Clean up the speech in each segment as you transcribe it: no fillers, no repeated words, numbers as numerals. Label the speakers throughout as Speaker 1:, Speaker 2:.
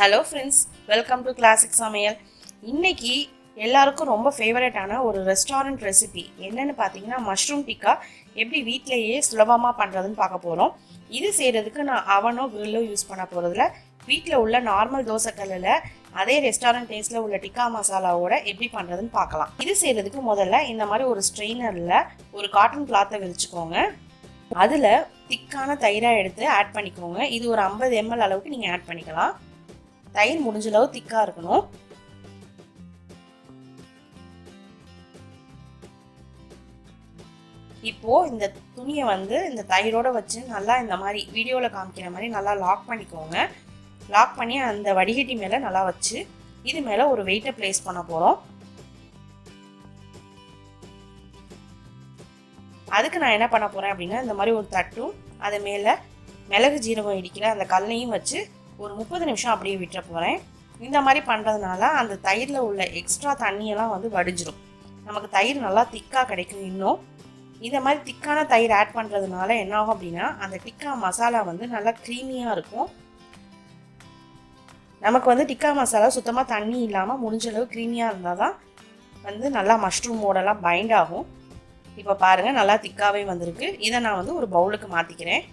Speaker 1: Hello friends, welcome to classic சமையல். இன்னைக்கு எல்லாருக்கும் ரொம்ப ஃபேவரட்டான ஒரு ரெஸ்டாரண்ட் ரெசிபி என்னன்னு பார்த்தீங்கன்னா மஷ்ரூம் டிக்கா எப்படி வீட்டிலேயே சுலபமாக பண்ணுறதுன்னு பார்க்க போகிறோம். இது செய்கிறதுக்கு நான் அவனோ கிரில்லோ யூஸ் பண்ண போகிறதுல வீட்டில் உள்ள நார்மல் தோசைக்கல்லில் அதே ரெஸ்டாரண்ட் டேஸ்ட்டில் உள்ள டிக்கா மசாலாவோட எப்படி பண்ணுறதுன்னு பார்க்கலாம். இது செய்கிறதுக்கு முதல்ல இந்த மாதிரி ஒரு ஸ்ட்ரெயினரில் ஒரு காட்டன் கிளாத்தை விரிச்சுக்கோங்க. அதில் திக்கான தயிராக எடுத்து ஆட் பண்ணிக்கோங்க. இது ஒரு 50 ml அளவுக்கு நீங்கள் ஆட் பண்ணிக்கலாம். தயிர் முடிஞ்ச அளவு திக்கா இருக்கணும். இப்போ இந்த துணியை இந்த தயிரோட வச்சு நல்லா இந்த மாதிரி வீடியோவில் காமிக்கிற மாதிரி நல்லா லாக் பண்ணிக்கோங்க. லாக் பண்ணி அந்த வடிகட்டி மேலே நல்லா வச்சு இது மேலே ஒரு வெயிட்டை பிளேஸ் பண்ண போகிறோம். அதுக்கு நான் என்ன பண்ண போகிறேன் அப்படின்னா இந்த மாதிரி ஒரு தட்டும் அது மேலே மிளகு ஜீரகம் இடிக்கிற அந்த கல்லையும் வச்சு ஒரு 30 நிமிஷம் அப்படியே விட்டுற போகிறேன். இந்த மாதிரி பண்ணுறதுனால அந்த தயிரில் உள்ள எக்ஸ்ட்ரா தண்ணியெல்லாம் வடிஞ்சிடும். நமக்கு தயிர் நல்லா திக்காக கிடைக்கும். இன்னும் இந்த மாதிரி திக்கான தயிர் ஆட் பண்ணுறதுனால என்ன ஆகும் அப்படின்னா அந்த டிக்கா மசாலா நல்லா க்ரீமியாக இருக்கும். நமக்கு டிக்கா மசாலா சுத்தமாக தண்ணி இல்லாமல் முடிஞ்ச அளவு க்ரீமியாக இருந்தால் தான் நல்லா மஷ்ரூமோடலாம் பைண்ட் ஆகும். இப்போ பாருங்கள், நல்லா திக்காகவே வந்திருக்கு. இதை நான் ஒரு பவுலுக்கு மாற்றிக்கிறேன்.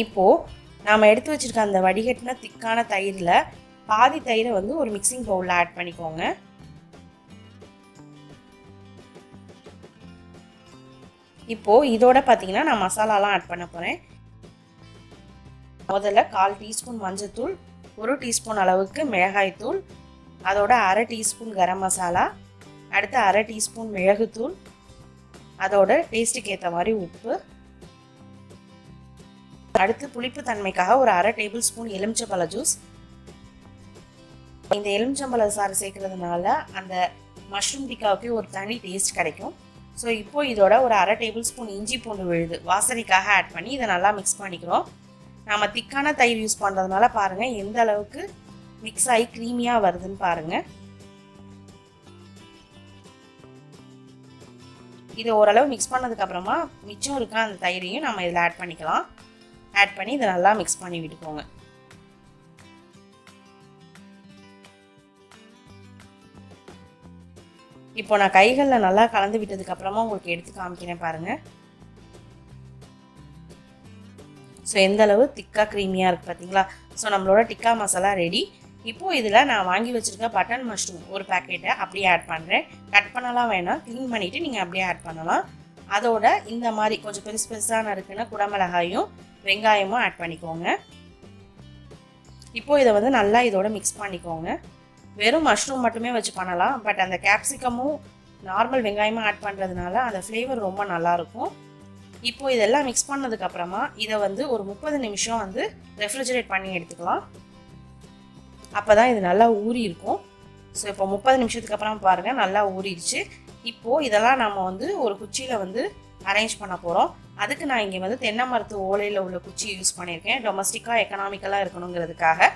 Speaker 1: இப்போது நாம் எடுத்து வச்சுருக்க அந்த வடிகட்டின திக்கான தயிரில் பாதி தயிரை ஒரு மிக்சிங் பவுலில் ஆட் பண்ணிக்கோங்க. இப்போது இதோட பார்த்தீங்கன்னா நான் மசாலாலாம் ஆட் பண்ண போகிறேன். முதல்ல 1/4 டீஸ்பூன் மஞ்சள்தூள், 1 டீஸ்பூன் அளவுக்கு மிளகாய்த்தூள், அதோட 1/2 டீஸ்பூன் கரம் மசாலா, அடுத்து 1/2 டீஸ்பூன் மிளகுத்தூள், அதோட டேஸ்ட்டுக்கு ஏற்ற மாதிரி உப்பு, அடுத்து புளிப்பு தன்மைக்காக ஒரு 1/2 டேபிள் ஸ்பூன் எலுமிச்சம்பழ ஜூஸ். இந்த எலுமிச்சம்பழ சாறு சேர்க்கறதுனால அந்த மஷ்ரூம் டிக்காவுக்கு ஒரு தனி டேஸ்ட் கிடைக்கும். ஸோ இப்போ இதோட ஒரு 1/2 டேபிள் ஸ்பூன் இஞ்சி பூண்டு விழுது வாசனைக்காக ஆட் பண்ணி இதை நல்லா மிக்ஸ் பண்ணிக்கிறோம். நம்ம திக்கான தயிர் யூஸ் பண்ணுறதுனால பாருங்கள் எந்த அளவுக்கு மிக்ஸ் ஆகி க்ரீமியாக வருதுன்னு பாருங்கள். இதை ஓரளவு மிக்ஸ் பண்ணதுக்கப்புறமா மிச்சம் இருக்க அந்த தயிரையும் நம்ம இதில் ஆட் பண்ணிக்கலாம். ஆட் பண்ணி இதை நல்லா மிக்ஸ் பண்ணி விட்டுக்கோங்க. இப்போ நான் கைகளில் நல்லா கலந்து விட்டதுக்கப்புறமா உங்களுக்கு எடுத்து காமிக்கிறேன் பாருங்கள். ஸோ எந்த அளவு திக்காக க்ரீமியாக இருக்குது பார்த்தீங்களா? ஸோ நம்மளோட டிக்கா மசாலா ரெடி. இப்போது இதில் நான் வாங்கி வச்சுருக்க பட்டன் மஷ்ரூம் ஒரு பேக்கெட்டை அப்படியே ஆட் பண்ணுறேன். கட் பண்ணலாம் வேணாம், க்ளீன் பண்ணிவிட்டு நீங்கள் அப்படியே ஆட் பண்ணலாம். அதோட இந்த மாதிரி கொஞ்சம் பெருசு பெருசாக நறுக்குன்னா குடமிளகாயும் வெங்காயமும் ஆட் பண்ணிக்கோங்க. இப்போது இதை நல்லா இதோட மிக்ஸ் பண்ணிக்கோங்க. வெறும் மஷ்ரூம் மட்டுமே வச்சு பண்ணலாம். பட் அந்த கேப்சிகமும் நார்மல் வெங்காயமும் ஆட் பண்ணுறதுனால அந்த ஃப்ளேவர் ரொம்ப நல்லாயிருக்கும். இப்போது இதெல்லாம் மிக்ஸ் பண்ணதுக்கப்புறமா இதை ஒரு 30 நிமிஷம் ரெஃப்ரிஜரேட் பண்ணி எடுத்துக்கலாம். அப்போ தான் இது நல்லா ஊறி இருக்கும். ஸோ இப்போ 30 நிமிஷத்துக்கு அப்புறம் பாருங்கள் நல்லா ஊறிடுச்சு. இப்போது இதெல்லாம் நம்ம ஒரு குச்சியில் அரேஞ்ச் பண்ண போகிறோம். அதுக்கு நான் இங்கே தென்னை மரத்து ஓலையில் உள்ள குச்சி யூஸ் பண்ணியிருக்கேன். டொமஸ்டிக்காக எக்கனாமிக்கலாக இருக்கணுங்கிறதுக்காக.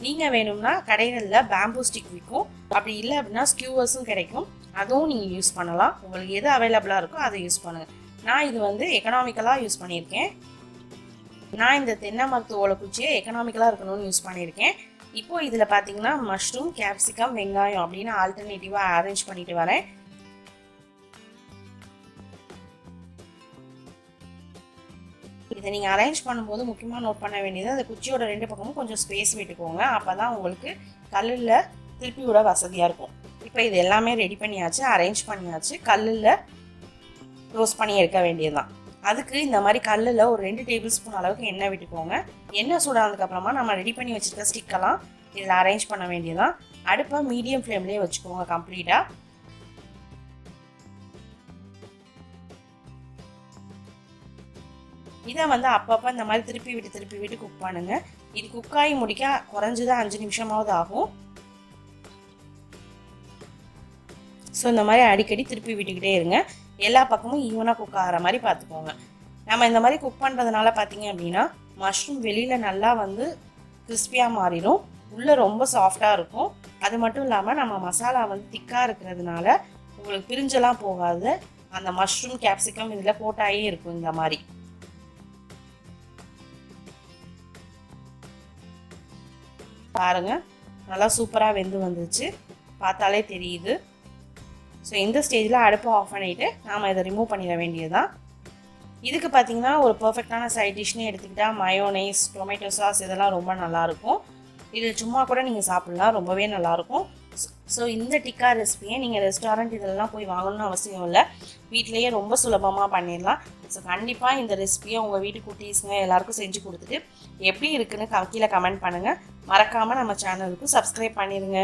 Speaker 1: நீங்கள் வேணும்னா கடைகளில் பேம்பூ ஸ்டிக் விற்கும். அப்படி இல்லை அப்படின்னா ஸ்கியூவர்ஸும் கிடைக்கும். அதுவும் நீங்கள் யூஸ் பண்ணலாம். உங்களுக்கு எது அவைலபிளாக இருக்கோ அதை யூஸ் பண்ணுங்கள். நான் இது எக்கனாமிக்கலாக யூஸ் பண்ணியிருக்கேன். நான் இந்த தென்னை மரத்து ஓலை குச்சியை எக்கனாமிக்கலாக இருக்கணும்னு யூஸ் பண்ணியிருக்கேன். இப்போது இதில் பார்த்தீங்கன்னா மஷ்ரூம், கேப்சிகம், வெங்காயம் அப்படின்னு ஆல்டர்னேட்டிவாக அரேஞ்ச் பண்ணிட்டு வரேன். இதை நீங்கள் அரேஞ்ச் பண்ணும்போது முக்கியமாக நோட் பண்ண வேண்டியது அந்த குச்சியோட 2 பக்கமும் கொஞ்சம் ஸ்பேஸ் விட்டுக்கோங்க. அப்போ தான் உங்களுக்கு கல்லில் திருப்பி விட வசதியாக இருக்கும். இப்போ இது எல்லாமே ரெடி பண்ணியாச்சு, அரேஞ்ச் பண்ணியாச்சு. கல்லில் ரோஸ்ட் பண்ணி எடுக்க வேண்டியது தான். அதுக்கு இந்த மாதிரி கல்லில் ஒரு 2 டேபிள் ஸ்பூன் அளவுக்கு எண்ணெய் விட்டுக்கோங்க. எண்ணெய் சூடானதுக்கப்புறமா நம்ம ரெடி பண்ணி வச்சுருக்க ஸ்டிக்கெல்லாம் இதில் அரேஞ்ச் பண்ண வேண்டியதுதான். அடுப்பை மீடியம் ஃப்ளேம்லேயே வச்சுக்கோங்க கம்ப்ளீட்டாக. இதை அப்பப்போ இந்த மாதிரி திருப்பி விட்டு குக் பண்ணுங்கள். இது குக்காகி முடிக்க குறைஞ்சது 5 நிமிஷமாவது ஆகும். ஸோ இந்த மாதிரி அடிக்கடி திருப்பி விட்டுக்கிட்டே இருங்க. எல்லா பக்கமும் ஈவனாக குக் ஆகிற மாதிரி பார்த்துக்கோங்க. நம்ம இந்த மாதிரி குக் பண்ணுறதுனால பார்த்தீங்க அப்படின்னா மஷ்ரூம் வெளியில் நல்லா கிறிஸ்பியாக மாறிடும், உள்ளே ரொம்ப சாஃப்டாக இருக்கும். அது மட்டும் இல்லாமல் நம்ம மசாலா திக்காக இருக்கிறதுனால உங்களுக்கு பிரிஞ்செல்லாம் போகாது. அந்த மஷ்ரூம் கேப்சிகம் இதில் போட்டாயே இருக்கும் இந்த மாதிரி. பாருங்கள், நல்லா சூப்பராக வெந்து வந்துச்சு, பார்த்தாலே தெரியுது. ஸோ இந்த ஸ்டேஜில் அடுப்பை ஆஃப் பண்ணிவிட்டு நாம் இதை ரிமூவ் பண்ணிட வேண்டியதுதான். இதுக்கு பார்த்திங்கன்னா ஒரு பர்ஃபெக்டான சைட் டிஷ்னு எடுத்துக்கிட்டால் மயோனைஸ், டொமேட்டோ சாஸ் இதெல்லாம் ரொம்ப நல்லாயிருக்கும். இது சும்மா கூட நீங்கள் சாப்பிட்லாம், ரொம்பவே நல்லாயிருக்கும். ஸோ இந்த டிக்கா ரெசிபியை நீங்கள் ரெஸ்டாரண்ட் இதெல்லாம் போய் வாங்கணும்னு அவசியம் இல்லை, வீட்டிலையே ரொம்ப சுலபமாக பண்ணிடலாம். ஸோ கண்டிப்பாக இந்த ரெசிபியை உங்கள் வீட்டு குட்டீஸுங்க எல்லாருக்கும் செஞ்சு கொடுத்துட்டு எப்படி இருக்குன்னு கீழே கமெண்ட் பண்ணுங்கள். மறக்காமல் நம்ம சேனலுக்கு சப்ஸ்கிரைப் பண்ணிடுங்க.